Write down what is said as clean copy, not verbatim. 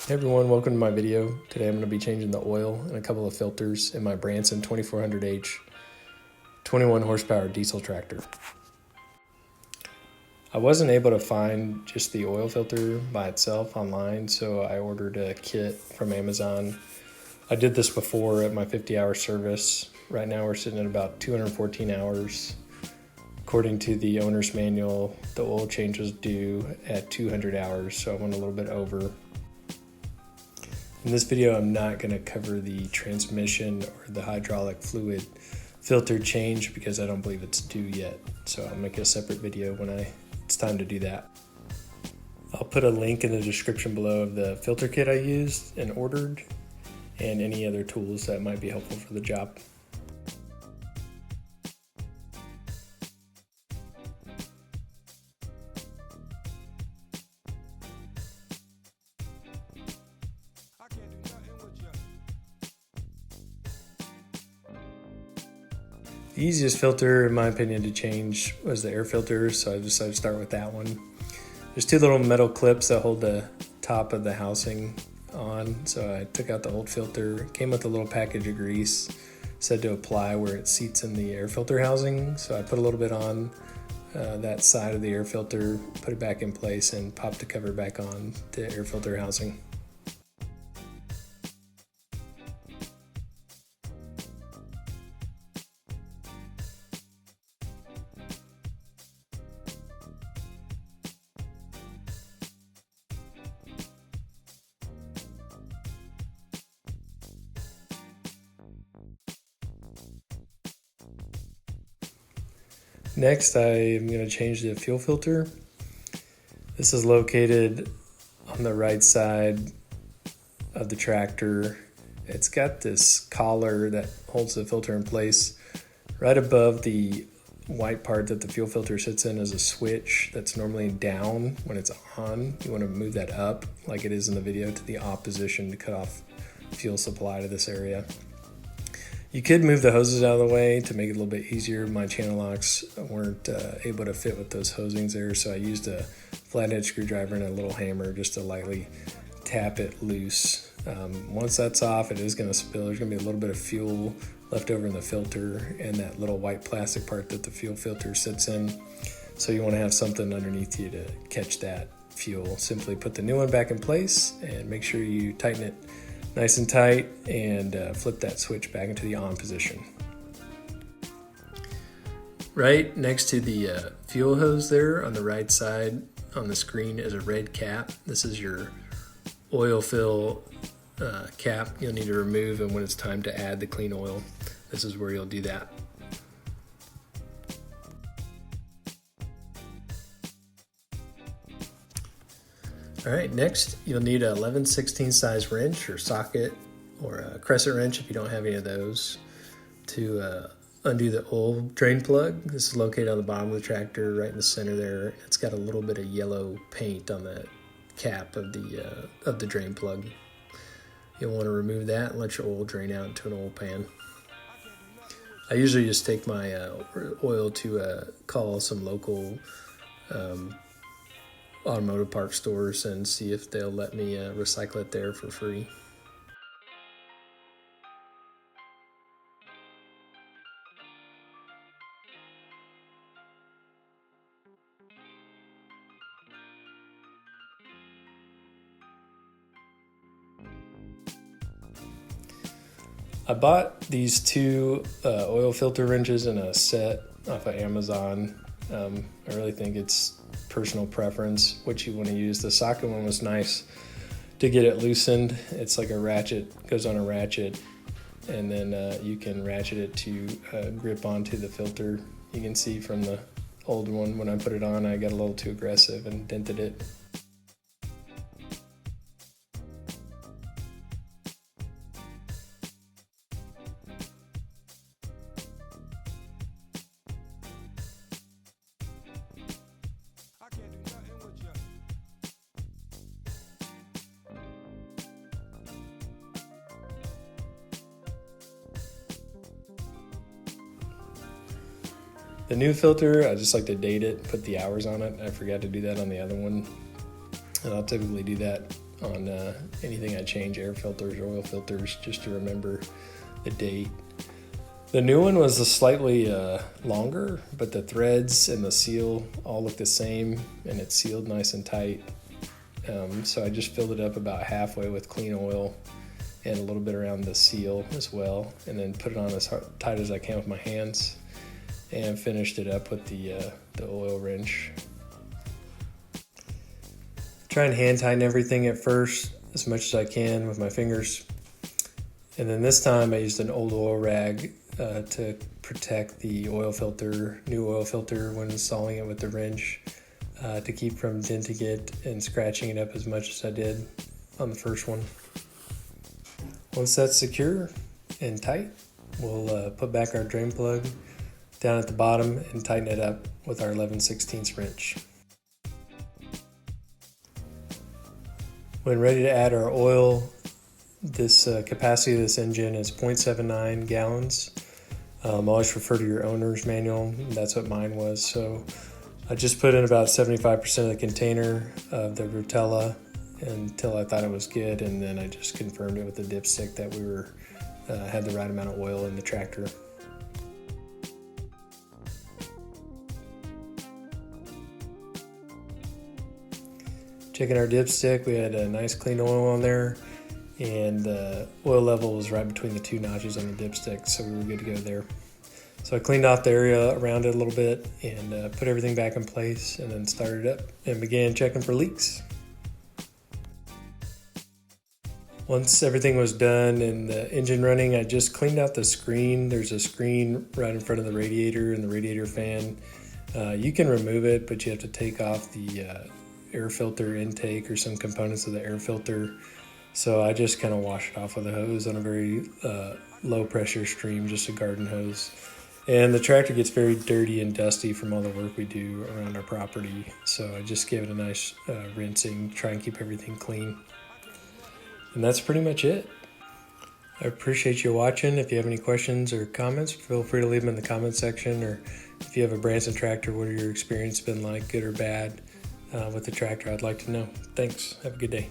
Hey everyone, welcome to my video. Today I'm going to be changing the oil and a couple of filters in my Branson 2400H 21 horsepower diesel tractor. I wasn't able to find just the oil filter by itself online, so I ordered a kit from Amazon. I did this before at my 50-hour service. Right now we're sitting at about 214 hours. According to the owner's manual, the oil change was due at 200 hours, so I went a little bit over. In this video, I'm not going to cover the transmission or the hydraulic fluid filter change because I don't believe it's due yet. So I'll make a separate video when it's time to do that. I'll put a link in the description below of the filter kit I used and ordered and any other tools that might be helpful for the job. The easiest filter, in my opinion, to change was the air filter, so I decided to start with that one. There's two little metal clips that hold the top of the housing on, so I took out the old filter. It came with a little package of grease, said to apply where it seats in the air filter housing, so I put a little bit on that side of the air filter, put it back in place, and popped the cover back on the air filter housing. Next, I am going to change the fuel filter. This is located on the right side of the tractor. It's got this collar that holds the filter in place. Right above the white part that the fuel filter sits in is a switch that's normally down when it's on. You want to move that up, like it is in the video, to the off position to cut off fuel supply to this area. You could move the hoses out of the way to make it a little bit easier. My channel locks weren't able to fit with those hosings there, so I used a flathead screwdriver and a little hammer just to lightly tap it loose. Once that's off, it is going to spill. There's going to be a little bit of fuel left over in the filter and that little white plastic part that the fuel filter sits in. So you want to have something underneath you to catch that fuel. Simply put the new one back in place and make sure you tighten it nice and tight and flip that switch back into the on position. Right next to the fuel hose there on the right side on the screen is a red cap. This is your oil fill cap you'll need to remove, and when it's time to add the clean oil, this is where you'll do that. All right, next you'll need a 11/16 size wrench or socket or a crescent wrench if you don't have any of those to undo the oil drain plug. This is located on the bottom of the tractor right in the center there. It's got a little bit of yellow paint on the cap of the drain plug. You'll want to remove that and let your oil drain out into an oil pan. I usually just take my oil to call some local automotive parts stores and see if they'll let me recycle it there for free. I bought these two oil filter wrenches in a set off of Amazon. I really think it's personal preference what you want to use. The socket one was nice to get it loosened. It's like a ratchet, goes on a ratchet, and then you can ratchet it to grip onto the filter. You can see from the old one, when I put it on, I got a little too aggressive and dented it. The new filter, I just like to date it, put the hours on it. I forgot to do that on the other one. And I'll typically do that on anything I change, air filters, oil filters, just to remember the date. The new one was a slightly longer, but the threads and the seal all look the same, and it's sealed nice and tight. So I just filled it up about halfway with clean oil and a little bit around the seal as well, and then put it on as tight as I can with my hands, and finished it up with the oil wrench. Try and hand tighten everything at first as much as I can with my fingers, and then this time I used an old oil rag to protect the oil filter, new oil filter, when installing it with the wrench, to keep from denting it and scratching it up as much as I did on the first one. Once that's secure and tight, we'll put back our drain plug down at the bottom and tighten it up with our 11/16 wrench. When ready to add our oil, this capacity of this engine is 0.79 gallons. Always refer to your owner's manual. That's what mine was. So I just put in about 75% of the container of the Rotella until I thought it was good, and then I just confirmed it with the dipstick that we had the right amount of oil in the tractor. Checking our dipstick, we had a nice clean oil on there, and the oil level was right between the two notches on the dipstick, so we were good to go there. So I cleaned off the area around it a little bit and put everything back in place, and then started up and began checking for leaks. Once everything was done and the engine running, I just cleaned out the screen. There's a screen right in front of the radiator and the radiator fan. You can remove it, but you have to take off the air filter intake or some components of the air filter. So I just kind of wash it off with a hose on a very low pressure stream, just a garden hose. And the tractor gets very dirty and dusty from all the work we do around our property. So I just gave it a nice rinsing, try and keep everything clean. And that's pretty much it. I appreciate you watching. If you have any questions or comments, feel free to leave them in the comment section. Or if you have a Branson tractor, what are your experience been like, good or bad, with the tractor? I'd like to know. Thanks. Have a good day.